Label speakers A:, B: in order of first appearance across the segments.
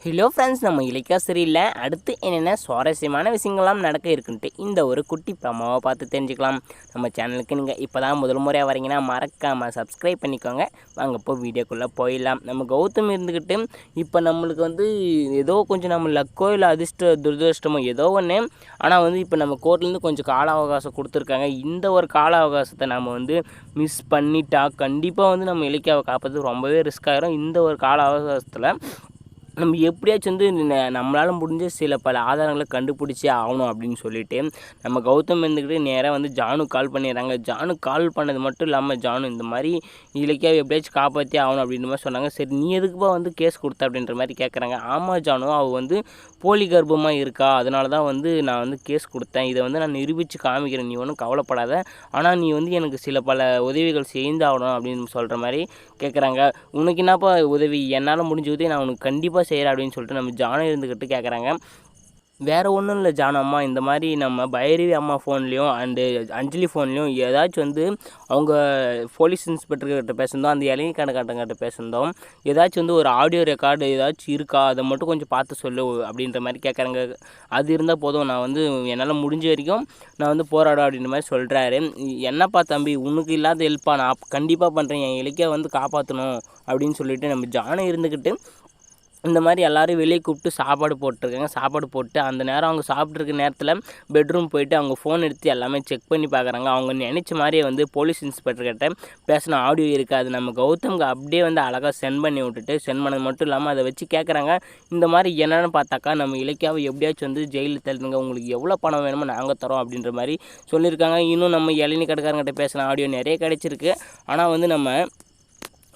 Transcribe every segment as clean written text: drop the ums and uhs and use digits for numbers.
A: Hello friends, நம்ம இலக்கியா சரியில்லை அடுத்து என்னென்ன சுவாரஸ்யமான விஷயங்கள்லாம் நடக்க இருக்குன்ட்டு இந்த ஒரு குட்டி ப்ரமோவை பார்த்து தெரிஞ்சுக்கலாம். நம்ம சேனலுக்கு நீங்கள் இப்போ தான் முதல் முறையாக வரீங்கன்னா மறக்காமல் சப்ஸ்கிரைப் பண்ணிக்கோங்க. வாங்க இப்போ வீடியோக்குள்ளே போயிடலாம். நம்ம கௌதம் இருந்துக்கிட்டு இப்போ நம்மளுக்கு ஏதோ கொஞ்சம் நம்ம லக்கோ இல்லை துரதிருஷ்டமோ ஏதோ ஒன்று, ஆனால் இப்போ நம்ம கோர்ட்லேருந்து கொஞ்சம் கால அவகாசம் கொடுத்துருக்காங்க. இந்த ஒரு கால அவகாசத்தை நம்ம மிஸ் பண்ணிட்டா கண்டிப்பாக நம்ம இலக்கியாவை காப்பது ரொம்பவே ரிஸ்க் ஆகிரும். இந்த ஒரு கால அவகாசத்தில் நம்ம எப்படியாச்சும் நம்மளால் முடிஞ்ச சில பல ஆதாரங்களை கண்டுபிடிச்சே ஆகணும் அப்படின்னு சொல்லிட்டு நம்ம கௌதம் இருந்துக்கிட்டு நேராக ஜானு கால் பண்ணிடுறாங்க. ஜானு கால் பண்ணது மட்டும் இல்லாமல் ஜானு இந்த மாதிரி இலக்கியாவை எப்படியாச்சும் காப்பாற்றி ஆகணும் அப்படின்ற மாதிரி சொன்னாங்க. சரி, நீ எதுக்குப்பா கேஸ் கொடுத்த அப்படின்ற மாதிரி கேட்குறாங்க. ஆமாம் ஜானு, அவள் போலி கர்ப்பமாக இருக்கா, அதனால தான் நான் கேஸ் கொடுத்தேன். இதை நான் நிரூபித்து காமிக்கிறேன், நீ ஒன்றும் கவலைப்படாத. ஆனால் நீ எனக்கு சில பல உதவிகள் செய்தாகணும் அப்படின்னு சொல்கிற மாதிரி கேட்குறாங்க. உனக்கு என்னப்பா உதவி? என்னால் முடிஞ்ச உதவி நான் உனக்கு கண்டிப்பாக செய்கிறேன் அப்படின்னு சொல்லிட்டு நம்ம ஜானு இருந்துக்கிட்டு கேட்குறாங்க. வேறு ஒன்றும் இல்லை ஜான் அம்மா, இந்த மாதிரி நம்ம பைரவி அம்மா ஃபோன்லேயும் அண்டு அஞ்சலி ஃபோன்லேயும் ஏதாச்சும் அவங்க போலீஸ் இன்ஸ்பெக்டர்கிட்ட பேசுனதோ அந்த இளைஞர்காரங்கிட்ட பேசுனதும் ஏதாச்சும் ஒரு ஆடியோ ரெக்கார்டு ஏதாச்சும் இருக்கா, அதை மட்டும் கொஞ்சம் பார்த்து சொல்லு அப்படின்ற மாதிரி கேட்குறாங்க. அது இருந்தால் போதும், நான் என்னால் முடிஞ்ச வரைக்கும் நான் போராடும் அப்படின்ற மாதிரி சொல்கிறாரு. என்னப்பா தம்பி, உனக்கு இல்லாத ஹெல்ப்பா நான் கண்டிப்பாக பண்ணுறேன், என் இலக்கிய காப்பாற்றணும் அப்படின்னு சொல்லிட்டு நம்ம ஜானை இருந்துக்கிட்டு இந்த மாதிரி எல்லோரும் வெளியே கூப்பிட்டு சாப்பாடு போட்டிருக்காங்க. சாப்பாடு போட்டு அந்த நேரம் அவங்க சாப்பிட்ருக்க நேரத்தில் பெட்ரூம் போயிட்டு அவங்க ஃபோன் எடுத்து எல்லாமே செக் பண்ணி பார்க்குறாங்க. அவங்க நினச்ச மாதிரியே போலீஸ் இன்ஸ்பெக்டர்கிட்ட பேசின ஆடியோ இருக்குது. அது நம்ம கௌதம்க்கு அப்படியே அழகாக சென்ட் பண்ணி விட்டுட்டு சென்ட் பண்ணது மட்டும் இல்லாமல் அதை வச்சு கேட்குறாங்க. இந்த மாதிரி என்னென்னு பார்த்தாக்கா நம்ம இலக்கியாவை எப்படியாச்சும் ஜெயிலில் தள்ளுங்க, உங்களுக்கு எவ்வளோ பணம் வேணுமோ நாங்கள் தரோம் அப்படின்ற மாதிரி சொல்லியிருக்காங்க. இன்னும் நம்ம இளநீ கடைக்காரங்கிட்ட பேசின ஆடியோ நிறைய கிடைச்சிருக்கு. ஆனால் நம்ம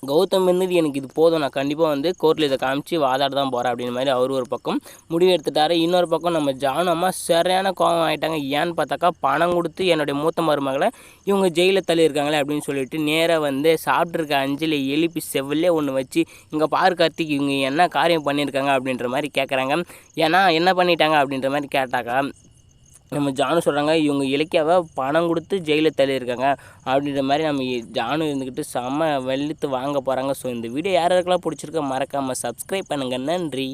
A: கௌதம் எனக்கு இது போதும், நான் கண்டிப்பாக கோர்ட்டில் இதை காமிச்சு வாதாட தான் போகிறேன் அப்படின்னு மாதிரி அவர் ஒரு பக்கம் முடிவு எடுத்துட்டாரு. இன்னொரு பக்கம் நம்ம ஜானு அம்மா சரியான கோபம் ஆகிட்டாங்க. ஏன்னு பார்த்தாக்கா பணம் கொடுத்து என்னுடைய மூத்த மருமகளை இவங்க ஜெயிலில் தள்ளியிருக்காங்களே அப்படின்னு சொல்லிட்டு நேராக சாப்பிட்ருக்க அஞ்சலி எழுப்பி செவ்விலே ஒன்று வச்சு, இங்கே பாரு கார்த்திக், இவங்க என்ன காரியம் பண்ணியிருக்காங்க அப்படின்ற மாதிரி கேட்குறாங்க. ஏன்னா என்ன பண்ணிட்டாங்க அப்படின்ற மாதிரி கேட்டாக்கா நம்ம ஜானு சொல்கிறாங்க, இவங்க இலக்கியாவை பணம் கொடுத்து ஜெயிலில் தள்ளியிருக்காங்க அப்படின்ற மாதிரி நம்ம ஜானு இருந்துக்கிட்டு செம்ம வெளுத்து வாங்க போகிறாங்க. ஸோ இந்த வீடியோ யாருக்கெல்லாம் பிடிச்சிருக்கோ மறக்காமல் சப்ஸ்கிரைப் பண்ணுங்கள். நன்றி.